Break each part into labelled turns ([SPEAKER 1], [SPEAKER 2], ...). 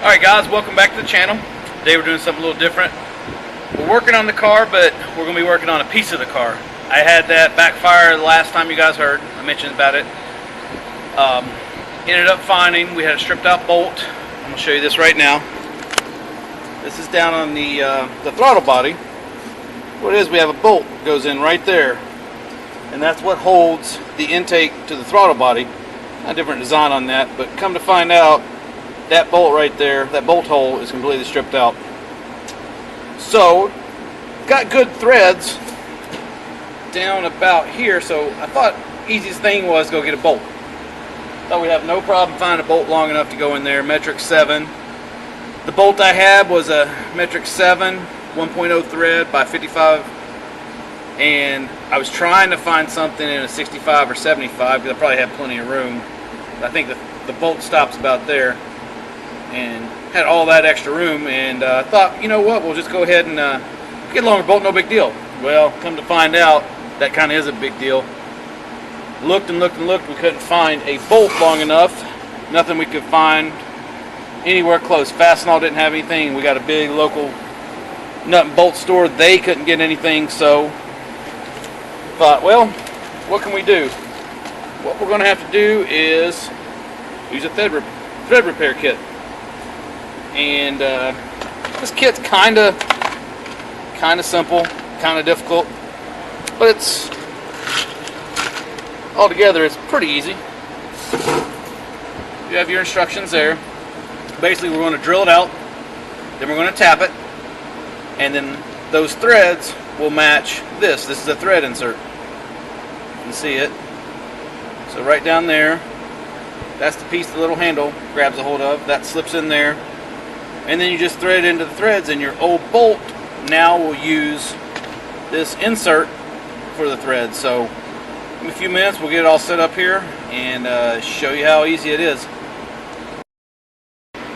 [SPEAKER 1] Alright guys, welcome back to the channel. Today we're doing something a little different. We're working on the car, but we're going to be working on a piece of the car. I had that backfire the last time you guys heard. I mentioned about it. Ended up finding we had a stripped out bolt. I'm going to show you this right now. This is down on the throttle body. What it is, we have a bolt that goes in right there. And that's what holds the intake to the throttle body. A different design on that, but come to find out, that bolt right there, that bolt hole is completely stripped out. So, got good threads down about here, so I thought easiest thing was go get a bolt. Thought we'd have no problem finding a bolt long enough to go in there, metric 7. The bolt I had was a metric 7, 1.0 thread by 55, and I was trying to find something in a 65 or 75 because I probably had plenty of room. I think the bolt stops about there. And had all that extra room, and thought, you know what, we'll just go ahead and get a longer bolt, no big deal. Well, come to find out, that kind of is a big deal. Looked and looked and looked, we couldn't find a bolt long enough. Nothing we could find anywhere close. Fastenal didn't have anything. We got a big local nut and bolt store. They couldn't get anything, so thought, well, what can we do? What we're going to have to do is use a thread repair kit. And this kit's kind of simple, kind of difficult, but it's altogether it's pretty easy. You have your instructions there. Basically, we're going to drill it out, then we're going to tap it, and then those threads will match this. This is a thread insert. You can see it. So right down there, that's the piece the little handle grabs a hold of. That slips in there. And then you just thread it into the threads, and your old bolt now will use this insert for the threads. So in a few minutes we'll get it all set up here and show you how easy it is.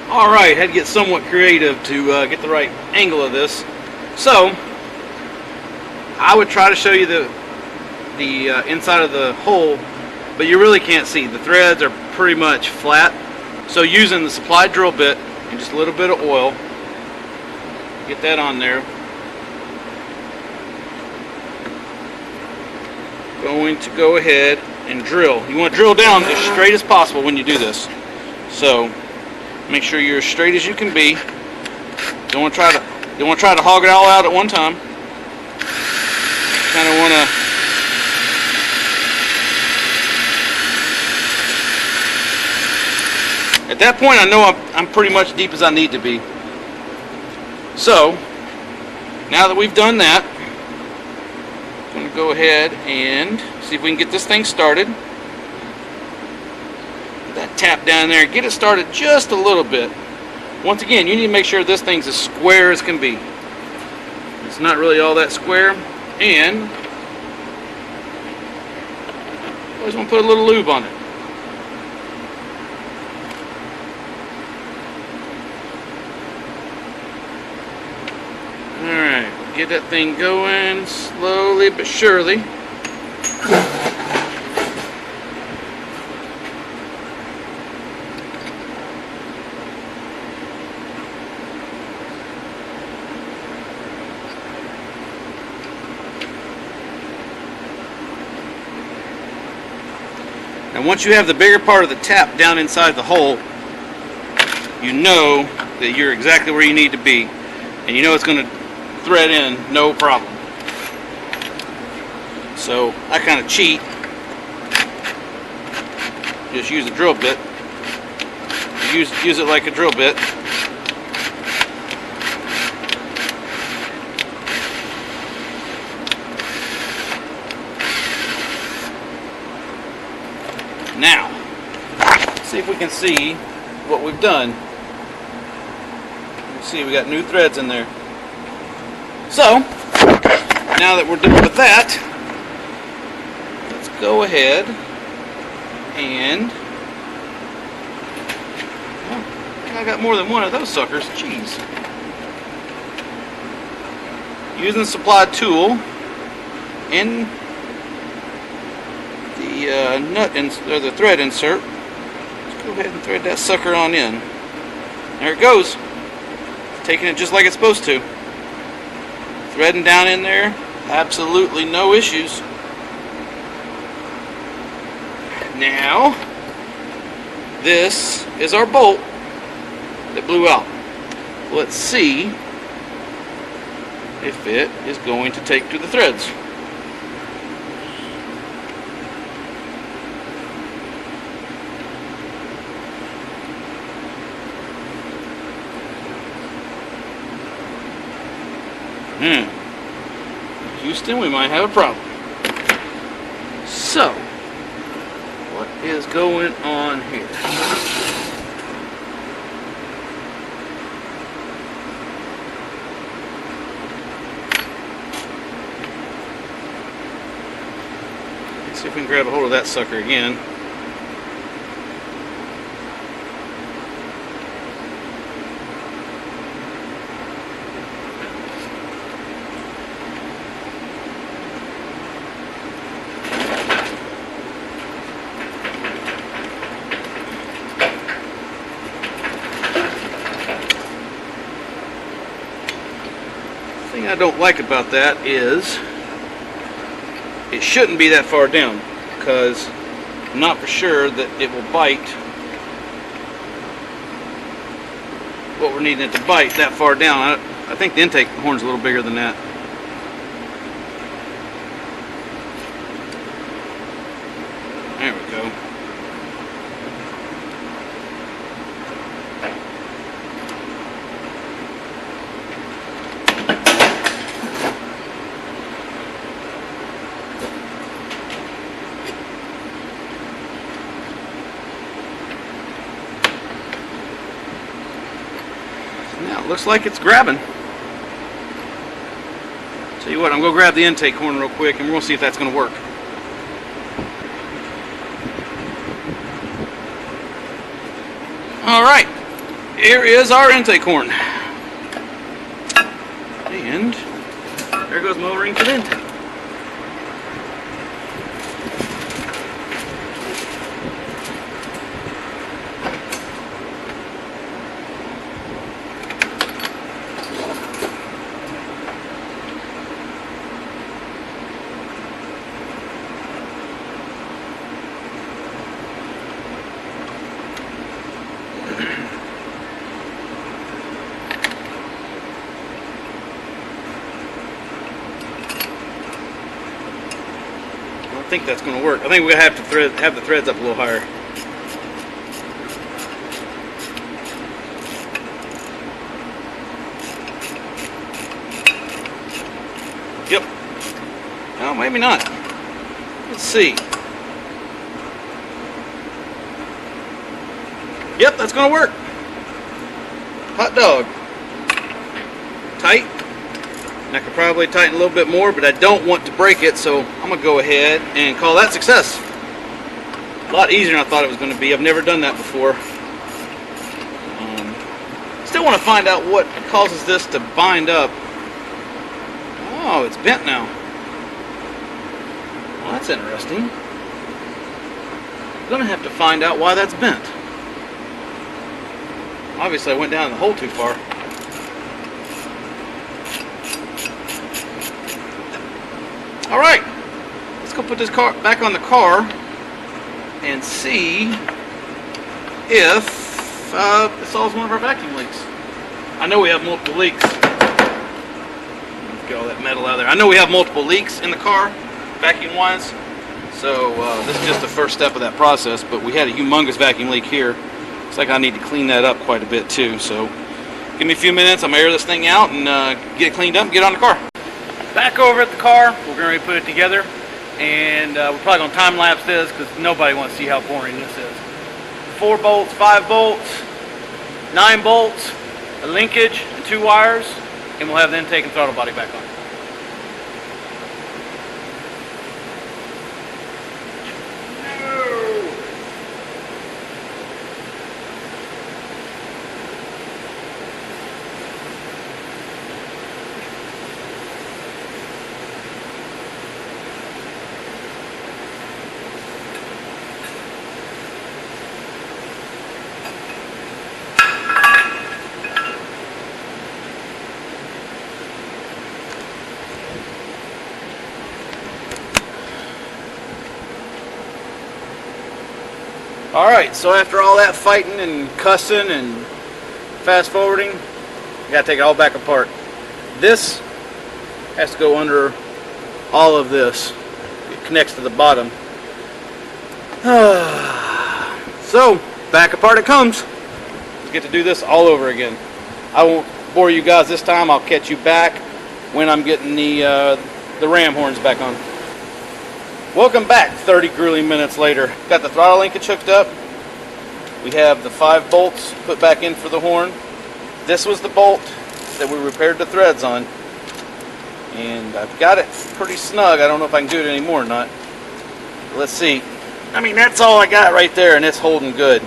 [SPEAKER 1] Alright, had to get somewhat creative to get the right angle of this. So I would try to show you the inside of the hole, but you really can't see. The threads are pretty much flat. So using the supplied drill bit and just a little bit of oil, get that on there. Going to go ahead and drill. You want to drill down as straight as possible when you do this. So make sure you're as straight as you can be. Don't want to try to hog it all out at one time. Kind of want to. At that point, I know I'm pretty much deep as I need to be. So, now that we've done that, I'm going to go ahead and see if we can get this thing started. Put that tap down there, get it started just a little bit. Once again, you need to make sure this thing's as square as can be. It's not really all that square, and always want to put a little lube on it. Alright, get that thing going slowly but surely. And once you have the bigger part of the tap down inside the hole, you know that you're exactly where you need to be. And you know it's going to thread in no problem. So I kind of cheat. Just use a drill bit. Use it like a drill bit. Now, see if we can see what we've done. You see we got new threads in there. So, now that we're done with that, let's go ahead and, well, I think I got more than one of those suckers. Jeez. Using the supplied tool and the the thread insert, let's go ahead and thread that sucker on in. There it goes. Taking it just like it's supposed to. Threading down in there. Absolutely no issues. Now, this is our bolt that blew out. Let's see if it is going to take to the threads. Houston, we might have a problem. So, what is going on here? Let's see if we can grab a hold of that sucker again. The thing I don't like about that is it shouldn't be that far down, because I'm not for sure that it will bite what we're needing it to bite that far down. I think the intake horn's a little bigger than that. There we go. Now it looks like it's grabbing. Tell you what, I'm going to grab the intake horn real quick and we'll see if that's going to work. Alright, here is our intake horn. And there goes my O-ring to the intake. I think that's going to work. I think we have to have the threads up a little higher. Yep. No, maybe not. Let's see. Yep, that's going to work. Hot dog. Tight. And I could probably tighten a little bit more, but I don't want to break it, so I'm going to go ahead and call that success. A lot easier than I thought it was going to be. I've never done that before. Still want to find out what causes this to bind up. Oh, it's bent now. Well, that's interesting. I'm going to have to find out why that's bent. Obviously, I went down in the hole too far. Alright, let's go put this car back on the car and see if it solves one of our vacuum leaks. I know we have multiple leaks. Get all that metal out of there. I know we have multiple leaks in the car, vacuum wise. So this is just the first step of that process, but we had a humongous vacuum leak here. Looks like I need to clean that up quite a bit too. So give me a few minutes, I'm going to air this thing out and get it cleaned up and get on the car. Back over at the car, we're going to put it together, and we're probably going to time lapse this because nobody wants to see how boring this is. 4 bolts, 5 bolts, 9 bolts, a linkage, and 2 wires, and we'll have the intake and throttle body back on. Alright, so after all that fighting and cussing and fast forwarding, you gotta take it all back apart. This has to go under all of this. It connects to the bottom. So, back apart it comes. We get to do this all over again. I won't bore you guys this time. I'll catch you back when I'm getting the ram horns back on. Welcome back 30 grueling minutes later. Got the throttle linkage hooked up. We have the 5 bolts put back in for the horn. This was the bolt that we repaired the threads on. And I've got it pretty snug. I don't know if I can do it anymore or not. Let's see. I mean, that's all I got right there, and it's holding good.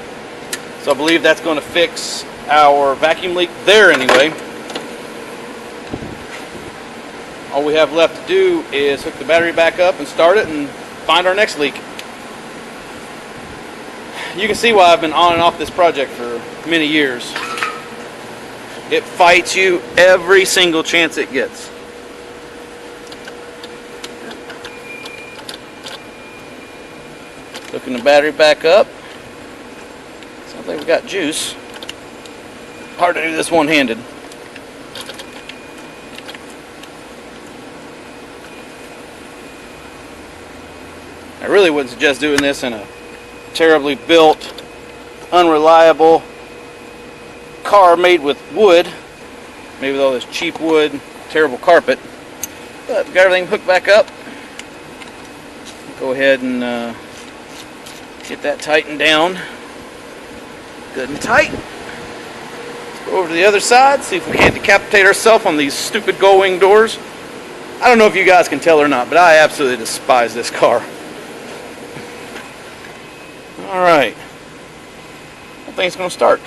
[SPEAKER 1] So I believe that's going to fix our vacuum leak there anyway. All we have left to do is hook the battery back up and start it and find our next leak. You can see why I've been on and off this project for many years. It fights you every single chance it gets. Hooking the battery back up. Sounds like we got juice. Hard to do this one-handed. I really wouldn't suggest doing this in a terribly built, unreliable car made with wood. Maybe with all this cheap wood, terrible carpet. But we got everything hooked back up. Go ahead and get that tightened down. Good and tight. Let's go over to the other side, see if we can't decapitate ourselves on these stupid gull wing doors. I don't know if you guys can tell or not, but I absolutely despise this car. Alright. I think it's going to start.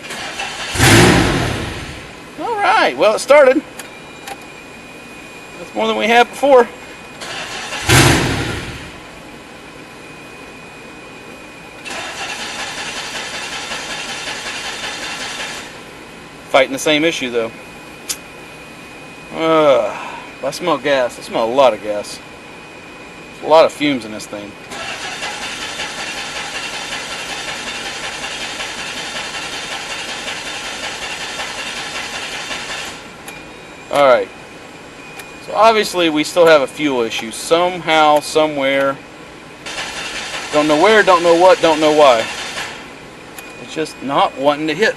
[SPEAKER 1] Alright, well it started. That's more than we had before. Fighting the same issue though. I smell gas. I smell a lot of gas. There's a lot of fumes in this thing. Alright, so obviously we still have a fuel issue somehow, somewhere. Don't know where, don't know what, don't know why. It's just not wanting to hit.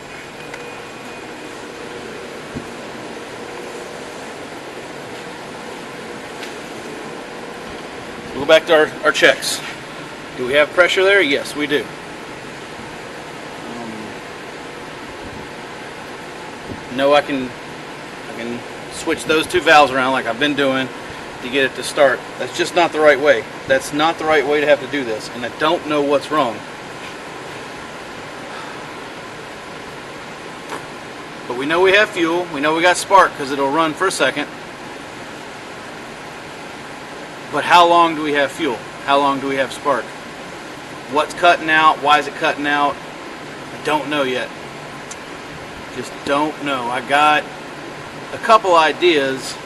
[SPEAKER 1] We'll go back to our checks. Do we have pressure there? Yes, we do. No, I can switch those 2 valves around like I've been doing to get it to start. That's just not the right way. That's not the right way to have to do this, and I don't know what's wrong. But we know we have fuel. We know we got spark because it'll run for a second. But how long do we have fuel? How long do we have spark? What's cutting out? Why is it cutting out? I don't know yet. Just don't know. I got a couple ideas,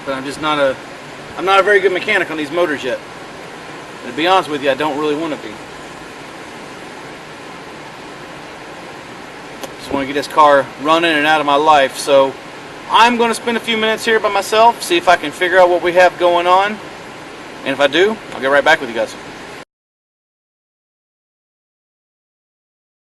[SPEAKER 1] but I'm not a very good mechanic on these motors yet. And to be honest with you, I don't really want to be. Just want to get this car running and out of my life, so I'm going to spend a few minutes here by myself, see if I can figure out what we have going on, and if I do, I'll get right back with you guys.